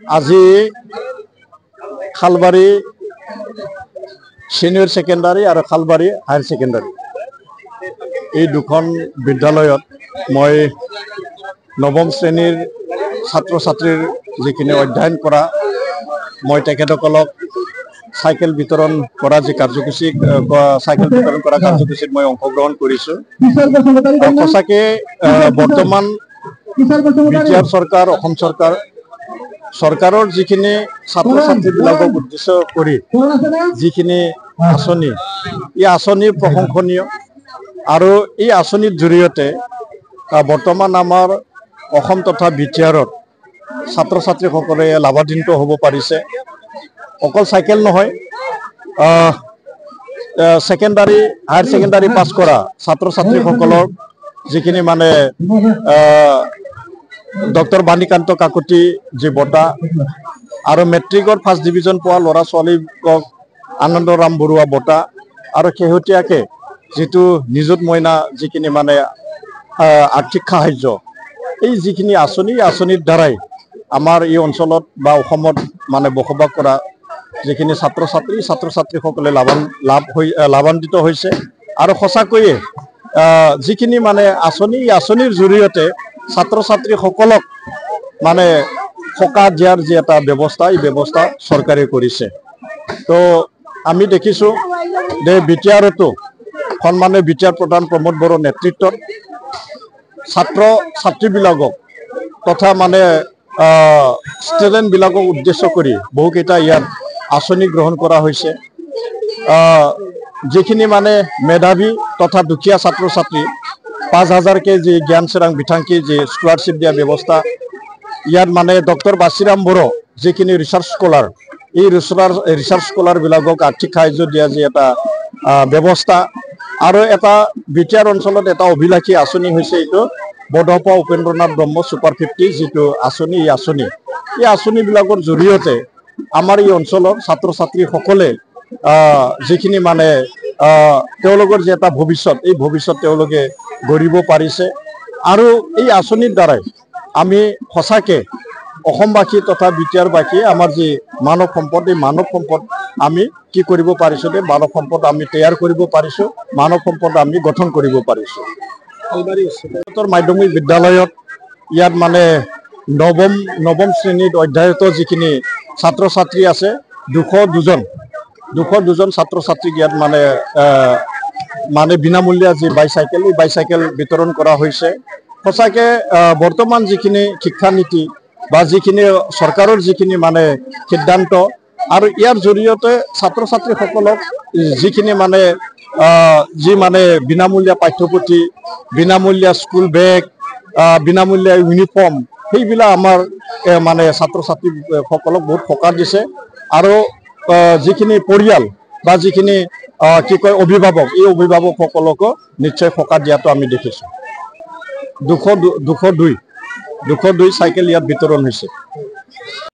আজি খালবাৰী senior secondary আৰু খালবাৰী higher secondary এই দুখন বিদ্যালয়ত মই নৱম শ্ৰেণীৰ ছাত্ৰ ছাত্ৰীৰ যিখিনি অধ্যয়ন কৰা মই তেখেতসকলক সাইকেল বিতৰণ কৰা যি কাৰ্যসূচী সাইকেল বিতৰণ কৰা কাৰ্যসূচীত মই অংশগ্ৰহণ কৰিছো সঁচাকে বৰ্তমান বিটিআৰ চৰকাৰ অসম চৰকাৰৰ যিখিনি ছাত্ৰ ছাত্ৰীবিলাকক উদ্দেশ্য কৰি যিখিনি আঁচনি এই আঁচনি প্ৰশংসনীয় আৰু এই আঁচনিৰ জৰিয়তে বৰ্তমান আমাৰ অসম তথা বিটিআৰত ছাত্ৰ ছাত্ৰীসকলে লাভান্বিত হ'ব পাৰিছে অকল চাইকেল নহয় সেকেন্ডাৰী হায়াৰ সেকেন্ডাৰী পাছ কৰা ছাত্ৰ ছাত্ৰীসকলৰ যিখিনি মানে ডক্টৰ বাণীকান্ত কাকতি যি বঁটা আৰু মেট্ৰিকৰ ফাৰ্ষ্ট ডিভিজন পোৱা ল'ৰা ছোৱালীক আনন্দৰাম বৰুৱা বঁটা আৰু শেহতীয়াকৈ যিটো নিযুত মইনা যিখিনি মানে আৰ্থিক সাহায্য এই যিখিনি আঁচনিৰ দ্বাৰাই আমাৰ এই অঞ্চলত বা অসমত মানে বসবাস কৰা যিখিনি ছাত্ৰ ছাত্ৰীসকলে লাভান্বিত হৈছে আৰু সঁচাকৈয়ে যিখিনি মানে আঁচনিৰ জৰিয়তে ছাত্ৰ ছাত্ৰীসকলক মানে সকাহ দিয়াৰ যি এটা ব্যৱস্থা এই ব্যৱস্থা চৰকাৰে কৰিছে তো আমি দেখিছোঁ যে বিটিআৰতো সন্মানীয় বিটিআৰ প্ৰধান প্ৰমোদ বড়োৰ নেতৃত্বত ছাত্ৰ ছাত্ৰীবিলাকক তথা মানে ষ্টুডেণ্টবিলাকক উদ্দেশ্য কৰি বহুকেইটা ইয়াত আঁচনি গ্ৰহণ কৰা হৈছে যিখিনি মানে মেধাৱী তথা দুখীয়া ছাত্ৰ ছাত্ৰী ৫,০০০কে যি জ্ঞান চিৰাং বিঠাংকি যি স্কলাৰশ্বিপ দিয়া ব্যৱস্থা ইয়াত মানে ডক্টৰ বাছিৰাম বড়ো যিখিনি ৰিচাৰ্চ স্কলাৰ এই ৰিচাৰ্চ স্কলাৰবিলাকক আৰ্থিক সাহায্য দিয়া যি এটা ব্যৱস্থা আৰু এটা বিটিআৰ অঞ্চলত এটা অভিলাষী আঁচনি হৈছে এইটো বৰদপা উপেন্দ্ৰনাথ ব্ৰহ্ম ছুপাৰ 50 যিটো আঁচনি এই আঁচনিবিলাকৰ জৰিয়তে আমাৰ এই অঞ্চলৰ ছাত্ৰ ছাত্ৰীসকলে যিখিনি মানে তেওঁলোকৰ যে এটা ভৱিষ্যত এই ভৱিষ্যত তেওঁলোকে গঢ়িব পাৰিছে আৰু এই আঁচনিৰ দ্বাৰাই আমি সঁচাকৈ অসমবাসী তথা বিটিআৰবাসীয়ে আমাৰ যি মানৱ সম্পদ এই মানৱ সম্পদ আমি কি কৰিব পাৰিছোঁ যে মানৱ সম্পদ আমি তৈয়াৰ কৰিব পাৰিছোঁ মানৱ সম্পদ আমি গঠন কৰিব পাৰিছোঁ মাধ্যমিক বিদ্যালয়ত ইয়াত মানে নৱম শ্ৰেণীত অধ্যয়নত যিখিনি ছাত্ৰ ছাত্ৰী আছে 202জন ছাত্ৰ ছাত্ৰীক ইয়াত মানে বিনামূলীয়া যি বাইচাইকেল এই বাইচাইকেল বিতৰণ কৰা হৈছে সঁচাকৈ বৰ্তমান যিখিনি শিক্ষানীতি বা যিখিনি চৰকাৰৰ যিখিনি মানে সিদ্ধান্ত আৰু ইয়াৰ জৰিয়তে ছাত্ৰ ছাত্ৰীসকলক যিখিনি মানে যি মানে বিনামূলীয়া পাঠ্যপুথি বিনামূলীয়া স্কুল বেগ বিনামূলীয়া ইউনিফৰ্ম সেইবিলাক আমাৰ মানে ছাত্ৰ ছাত্ৰীসকলক বহুত সকাহ দিছে আৰু যিখিনি পৰিয়াল বা যিখিনি কি কয় অভিভাৱক এই অভিভাৱকসকলকো নিশ্চয় সকাহ দিয়াটো আমি দেখিছোঁ 202 চাইকেল ইয়াত বিতৰণ হৈছে।